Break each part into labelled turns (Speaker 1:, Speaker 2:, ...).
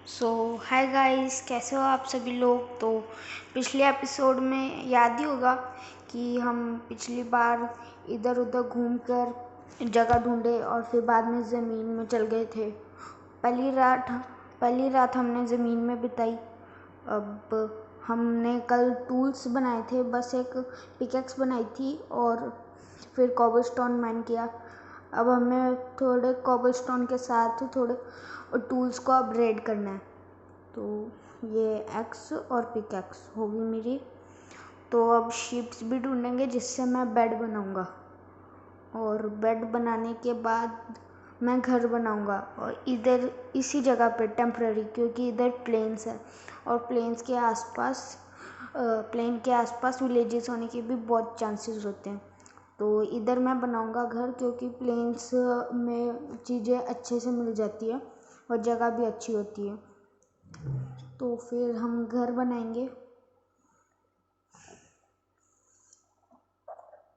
Speaker 1: सो hi guys, कैसे हो आप सभी लोग। तो पिछले एपिसोड में याद ही होगा कि हम पिछली बार इधर उधर घूमकर जगह ढूंढे और फिर बाद में ज़मीन में चल गए थे। पहली रात पहली रात हमने ज़मीन में बिताई। अब हमने कल टूल्स बनाए थे, बस एक पिकेक्स बनाई थी और फिर कॉबलस्टोन माइन किया। अब हमें थोड़े कॉबलस्टोन के साथ थोड़े टूल्स को अपग्रेड करना है। तो ये एक्स और पिकेक्स होगी मेरी। तो अब शीट्स भी ढूंढेंगे जिससे मैं बेड बनाऊंगा, और बेड बनाने के बाद मैं घर बनाऊंगा। और इधर इसी जगह पे टेम्पररी, क्योंकि इधर प्लेन्स है और प्लेन के आसपास विलेजेस होने के भी बहुत चांसेस होते हैं। तो इधर मैं बनाऊंगा घर, क्योंकि प्लेन्स में चीज़ें अच्छे से मिल जाती है और जगह भी अच्छी होती है। तो फिर हम घर बनाएंगे।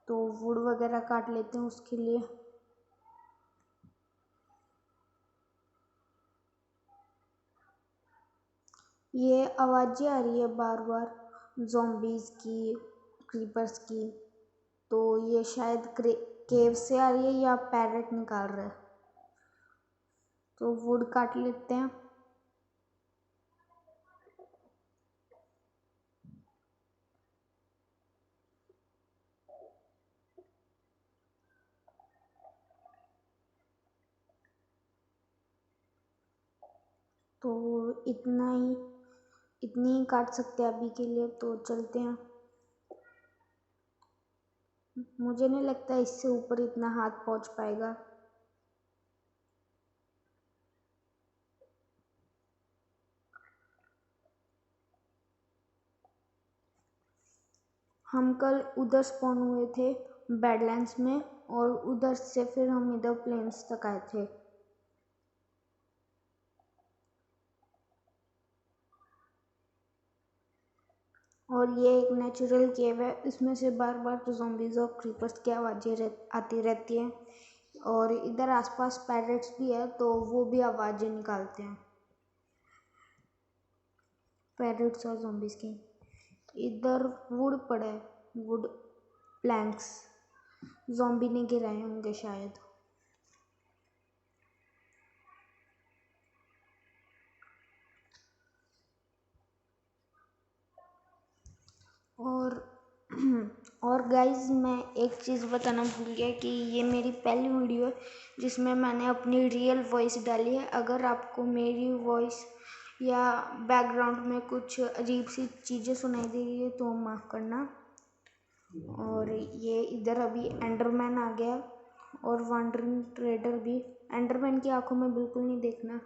Speaker 1: तो वुड वगैरह काट लेते हैं उसके लिए। ये आवाज़ें आ रही है बार बार ज़ॉम्बीज़ की, क्रीपर्स की। तो ये शायद केव से आ रही है या पैरेट निकाल रहा है। तो वुड काट लेते हैं। तो इतनी ही काट सकते हैं अभी के लिए, तो चलते हैं। मुझे नहीं लगता इससे ऊपर इतना हाथ पहुंच पाएगा। हम कल उधर स्पॉन हुए थे बैडलैंड्स में, और उधर से फिर हम इधर प्लेन्स तक आए थे। और ये एक नेचुरल केव है, इसमें से बार बार तो ज़ॉम्बीज़ और क्रीपर्स की आवाज़ें आती रहती हैं। और इधर आसपास पैरेट्स भी है, तो वो भी आवाज़ें निकालते हैं, पैरेट्स और ज़ॉम्बीज़ की। इधर वुड पड़ा है, वुड प्लैंक्स ज़ॉम्बी ने गिराए होंगे शायद। और और गाइस, मैं एक चीज़ बताना भूल गया कि ये मेरी पहली वीडियो है जिसमें मैंने अपनी रियल वॉइस डाली है। अगर आपको मेरी वॉइस या बैकग्राउंड में कुछ अजीब सी चीज़ें सुनाई दे रही है तो माफ़ करना। और ये इधर अभी एंडरमैन आ गया, और वंडरिंग ट्रेडर भी। एंडरमैन की आंखों में बिल्कुल नहीं देखना।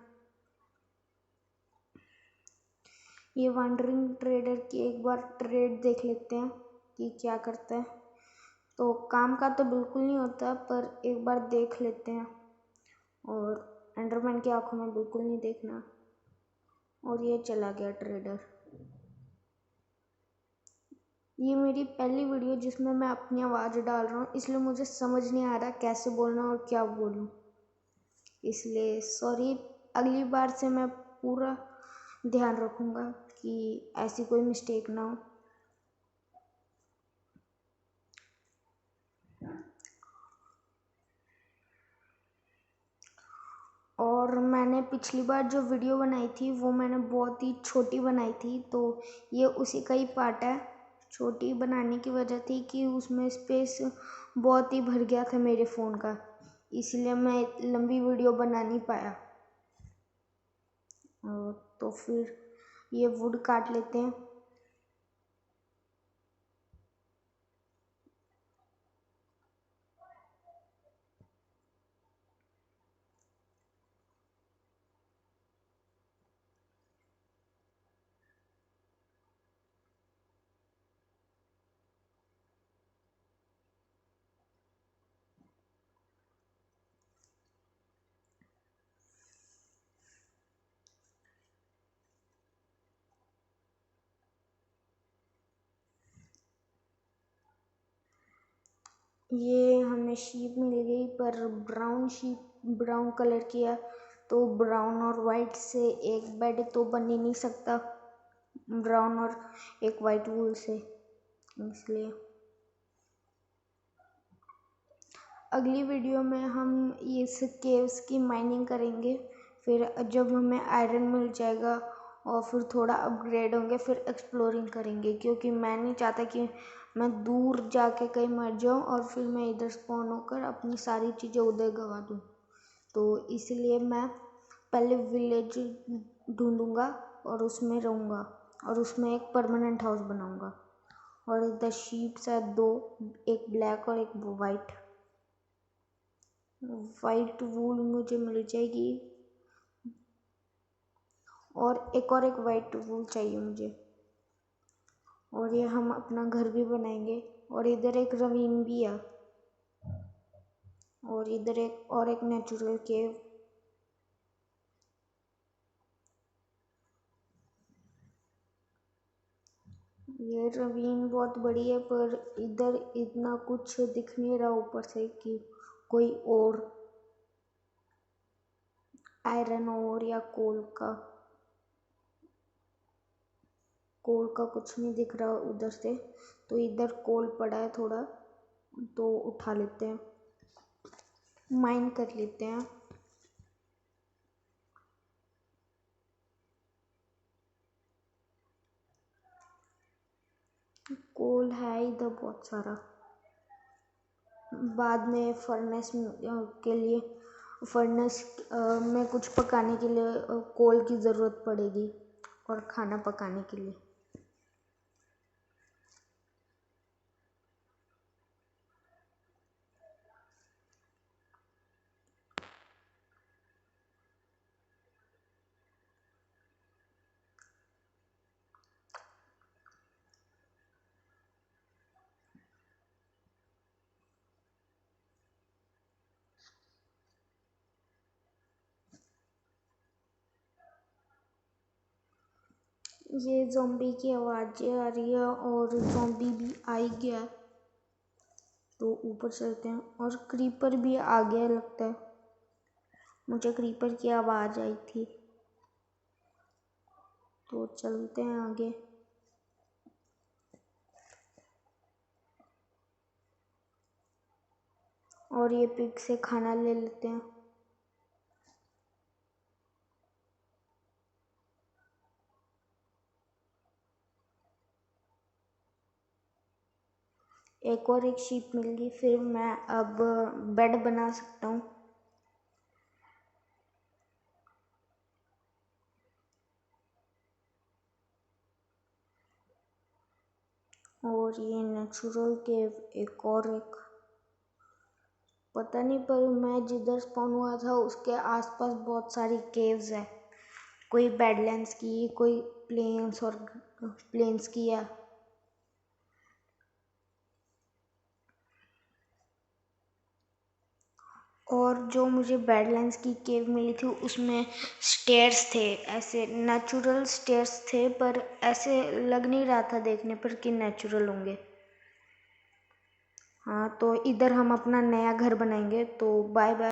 Speaker 1: ये वंडरिंग ट्रेडर की एक बार ट्रेड देख लेते हैं कि क्या करता है। तो काम का तो बिल्कुल नहीं होता, पर एक बार देख लेते हैं। और एंडरमैन की आंखों में बिल्कुल नहीं देखना। और ये चला गया ट्रेडर। ये मेरी पहली वीडियो जिसमें मैं अपनी आवाज़ डाल रहा हूँ, इसलिए मुझे समझ नहीं आ रहा कैसे बोलना और क्या बोलूँ, इसलिए सॉरी। अगली बार से मैं पूरा ध्यान रखूँगा कि ऐसी कोई मिस्टेक ना हो। और मैंने पिछली बार जो वीडियो बनाई थी वो मैंने बहुत ही छोटी बनाई थी, तो ये उसी का ही पार्ट है। छोटी बनाने की वजह थी कि उसमें स्पेस बहुत ही भर गया था मेरे फ़ोन का, इसलिए मैं लंबी वीडियो बना नहीं पाया। तो फिर ये वुड काट लेते हैं। ये हमें शीप मिल गई, पर ब्राउन शीप, ब्राउन कलर की है। तो ब्राउन और वाइट से एक बेड तो बन ही नहीं सकता, ब्राउन और एक वाइट वूल से, इसलिए अगली वीडियो में हम इस केव्स की माइनिंग करेंगे। फिर जब हमें आयरन मिल जाएगा और फिर थोड़ा अपग्रेड होंगे, फिर एक्सप्लोरिंग करेंगे, क्योंकि मैं नहीं चाहता कि मैं दूर जाके कहीं मर जाऊँ और फिर मैं इधर स्पॉन होकर अपनी सारी चीज़ें उधर गंवा दूँ। तो इसलिए मैं पहले विलेज ढूंढूंगा और उसमें रहूँगा और उसमें एक परमानेंट हाउस बनाऊंगा। और इधर शीप्स है 2, एक ब्लैक और एक वाइट। वाइट वूल मुझे मिल जाएगी और एक वाइट वूल चाहिए मुझे। और ये हम अपना घर भी बनाएंगे। और इधर एक रवीन भी है और इधर एक नेचुरल केव। ये रवीन बहुत बड़ी है, पर इधर इतना कुछ दिख नहीं रहा ऊपर से कि कोई और आयरन और या कोल का कुछ नहीं दिख रहा उधर से। तो इधर कोल पड़ा है थोड़ा, तो उठा लेते हैं, माइन कर लेते हैं। कोल है इधर बहुत सारा, बाद में फर्नेस के लिए, फर्नेस में कुछ पकाने के लिए कोल की ज़रूरत पड़ेगी और खाना पकाने के लिए। ये ज़ॉम्बी की आवाज़ें आ रही है और ज़ॉम्बी भी आ ही गया, तो ऊपर चलते हैं। और क्रीपर भी आ गया लगता है, मुझे क्रीपर की आवाज़ आई थी, तो चलते हैं आगे। और ये पिग से खाना ले लेते हैं। एक शीप मिल गई, फिर मैं अब बेड बना सकता हूँ। और ये नेचुरल केव एक पता नहीं, पर मैं जिधर स्पॉन हुआ था उसके आसपास बहुत सारी केव्स है, कोई बैडलैंड्स की, कोई प्लेन्स की है। और जो मुझे बैडलैंड्स की केव मिली थी उसमें स्टेयर्स थे, ऐसे नेचुरल स्टेयर्स थे, पर ऐसे लग नहीं रहा था देखने पर कि नेचुरल होंगे। हाँ, तो इधर हम अपना नया घर बनाएंगे, तो बाय बाय।